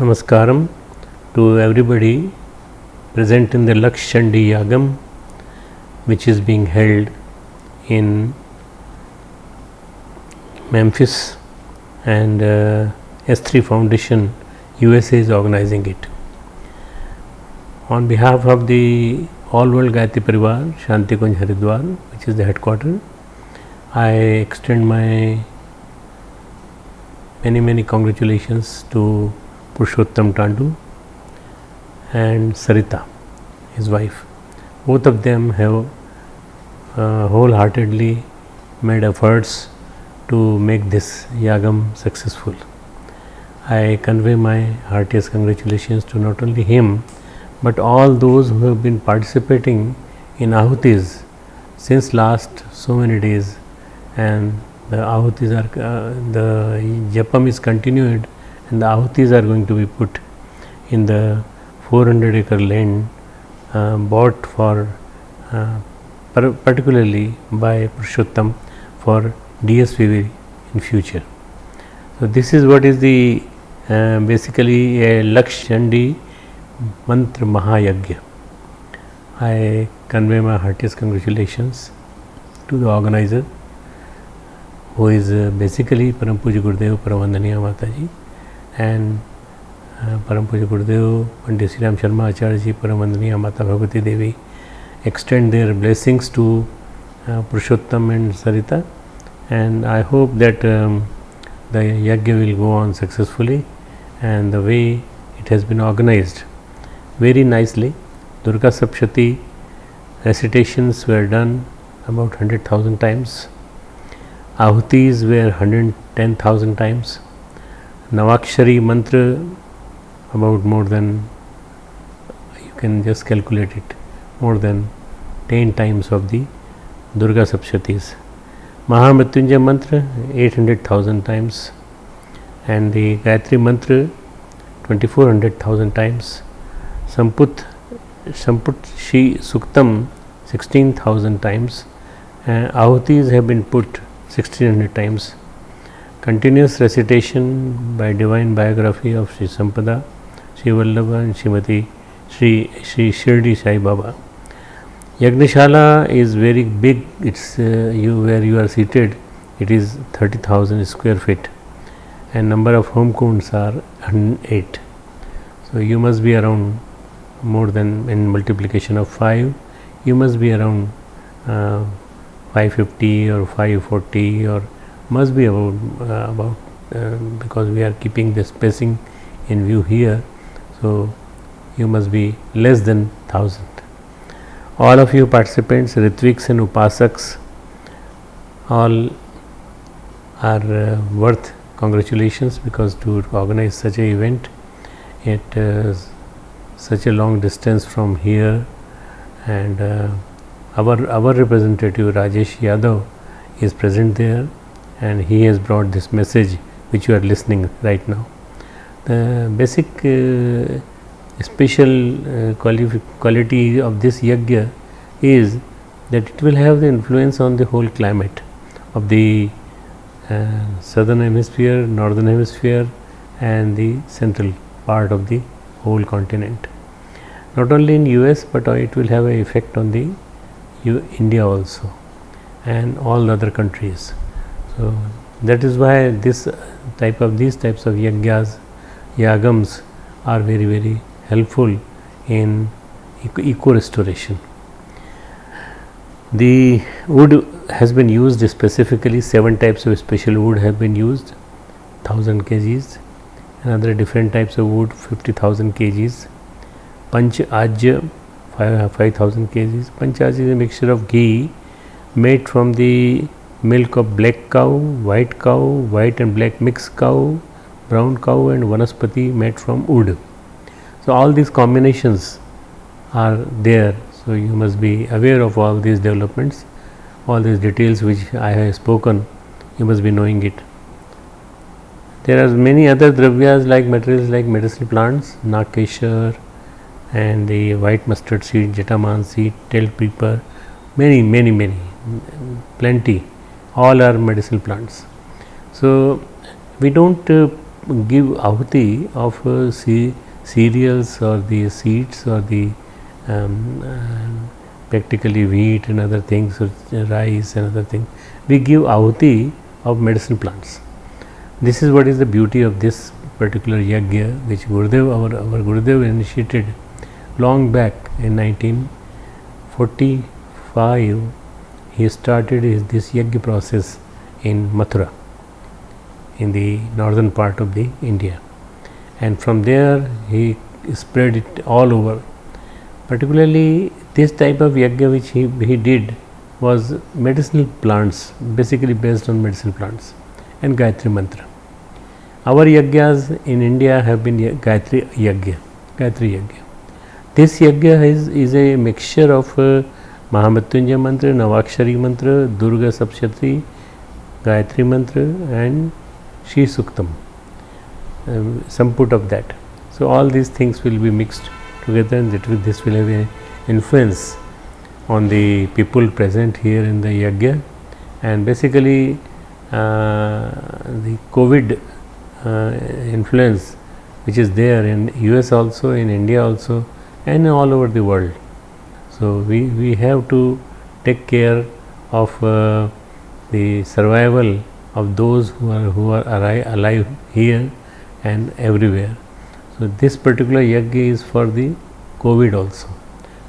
Namaskaram to everybody present in the Laksh Chandi Yagam, which is being held in Memphis, and S3 Foundation USA is organizing it. On behalf of the All World Gayatri Parivar, Shanti Kunj Haridwar, which is the headquarter, I extend my many congratulations to Purushottam Tandu and Sarita, his wife. Both of them have wholeheartedly made efforts to make this Yagam successful. I convey my heartiest congratulations to not only him but all those who have been participating in Ahutis since last so many days, and the Ahutis are the Japam is continued, and the Ahutis are going to be put in the 400-acre land bought for particularly by Purushottam for DSPV in future. So this is what is the basically a Laksh Chandi Mantra Mahayagya. I convey my heartiest congratulations to the organizer, who is basically Param Pujya Gurudev Paramvandaniya Mataji and Param Pujya Gurudev Pandit Sri Ram Sharma Acharya Ji, Paramvandaniya Mata Bhagavati Devi extend their blessings to Purushottam and Sarita, and I hope that the Yagya will go on successfully, and the way it has been organized very nicely. Durga Saptati recitations were done about 100,000 times. Ahutis were 110,000 times. Navakshari mantra about more than, you can just calculate it, more than 10 times of the Durga Saptatis. Mahamrityunjay mantra 800,000 times, and the Gayatri mantra 2400,000 times. Samput Shri Suktam 16,000 times. Ahutis have been put 1600 times. Continuous recitation by divine biography of Sri Sampada, Sri Vallabha and Srimati Sri Shirdi Sai Baba. Yagnishala is very big. It's where you are seated. It is 30,000 square feet, and number of home kunds are 108. So you must be around more than, in multiplication of 5, you must be around 550 or 540, or must be about because we are keeping the spacing in view here, so you must be less than 1000. All of you participants, Ritviks and Upasaks, all are worth congratulations, because to organize such an event at such a long distance from here, and our representative Rajesh Yadav is present there, and he has brought this message which you are listening right now. The basic special quality of this yagya is that it will have the influence on the whole climate of the southern hemisphere, northern hemisphere, and the central part of the whole continent. Not only in US, but it will have an effect on the India also, and all other countries. So that is why these types of yagams are very helpful in eco restoration. The wood has been used specifically, 7 types of special wood have been used, 1000 kgs, and other different types of wood 50,000 kgs. Panch Ajya 5,000 kgs. Panch Ajya is a mixture of ghee made from the milk of black cow, white and black mixed cow, brown cow, and vanaspati made from wood. So all these combinations are there, so you must be aware of all these developments, all these details which I have spoken, you must be knowing it. There are many other dravyas like materials like medicinal plants, Nakeshar, and the white mustard seed, Jataman seed, tail pepper, many, plenty, all are medicinal plants. So we don't give ahuti of cereals or the seeds or the practically wheat and other things, or rice and other things. We give ahuti of medicine plants. This is what is the beauty of this particular yagya, which Gurudev, our Gurudev initiated long back in 1945. He started this yagya process in Mathura, in the northern part of the India, and from there he spread it all over. Particularly this type of yagya which he did was medicinal plants, basically based on medicinal plants, and Gayatri mantra. Our yagyas in India have been Gayatri yagya. This yagya is a mixture of Mahamrityunjay mantra, Navakshari mantra, Durga Sapshatri, Gayatri mantra, and Shri Suktam, some put of that. So all these things will be mixed together, and this will have an influence on the people present here in the yagya. And basically the COVID influence which is there in US also, in India also, and all over the world. So we have to take care of the survival of those who are alive here and everywhere. So this particular yagya is for the COVID also.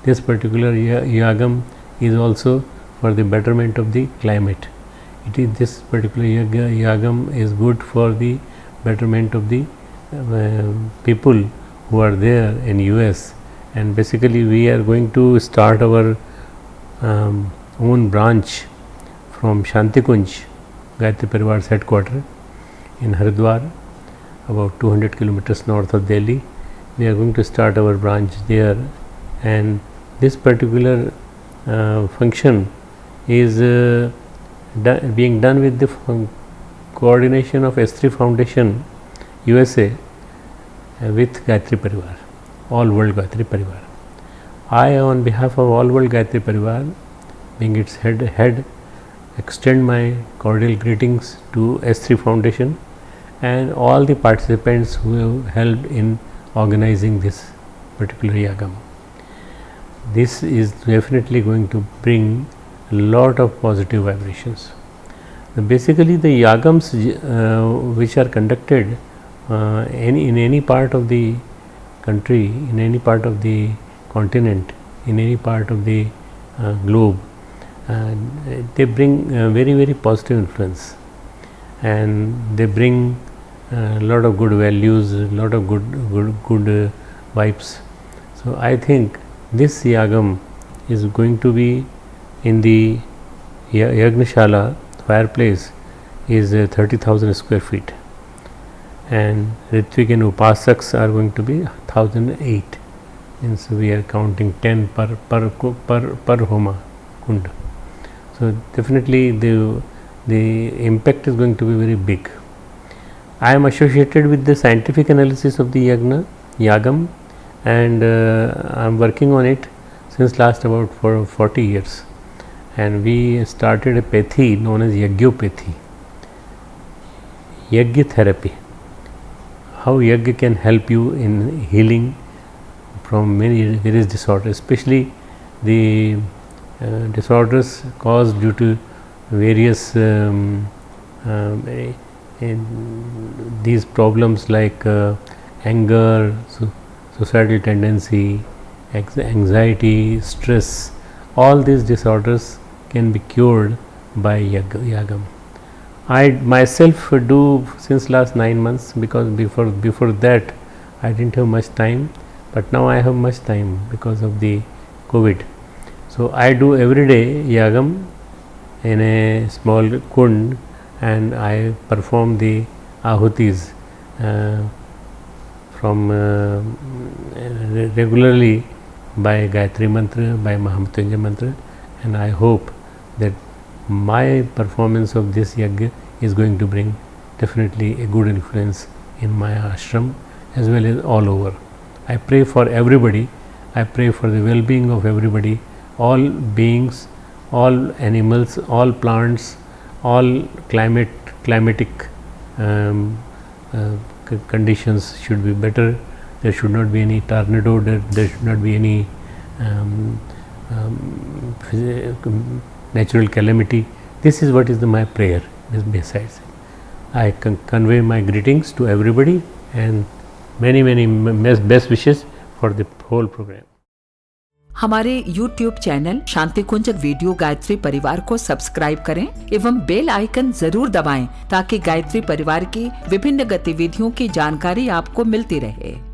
This particular yagam is also for the betterment of the climate. This particular yagam is good for the betterment of the people who are there in US. And basically we are going to start our own branch from Shantikunj, Gayatri Parivar's headquarters in Haridwar, about 200 kilometers north of Delhi. We are going to start our branch there, and this particular function is being done with the coordination of S3 Foundation USA with Gayatri Parivar, All World Gayatri Parivar. I, on behalf of All World Gayatri Parivar, being its head, extend my cordial greetings to S3 Foundation and all the participants who have helped in organizing this particular yagam. This is definitely going to bring a lot of positive vibrations. Basically the yagams which are conducted in any part of the country, in any part of the continent, in any part of the globe, they bring very, very positive influence, and they bring a lot of good values, a lot of good vibes. So I think this yagam is going to be in the Yagnashala fireplace is 30,000 square feet, and Ritvik and Upasaks are going to be 1,008. Means we are counting 10 per homa kund. So definitely the impact is going to be very big. I am associated with the scientific analysis of the yagam, and I am working on it since last about 40 years. And we started a pathy known as Yagyopathy, Yagya therapy. How yagya can help you in healing from many various disorders, especially the disorders caused due to various these problems like anger, suicidal tendency, anxiety, stress. All these disorders can be cured by yagam. I myself do since last 9 months, because before that I didn't have much time, but now I have much time because of the COVID. So I do every day yagam in a small kund, and I perform the ahutis from regularly by Gayatri mantra, by Mahamrityunjay mantra, and I hope that my performance of this yagya is going to bring definitely a good influence in my ashram as well as all over. I pray for everybody. I pray for the well-being of everybody, all beings, all animals, all plants, all climatic conditions should be better. There should not be any tornado. There should not be any natural calamity. This is what is my prayer. Besides, I convey my greetings to everybody and many best wishes for the whole program. हमारे YouTube channel शांति कुंज video Gayatri परिवार को subscribe करें एवं bell icon जरूर दबाएं ताकि गायत्री परिवार की विभिन्न गतिविधियों की जानकारी आपको मिलती रहे।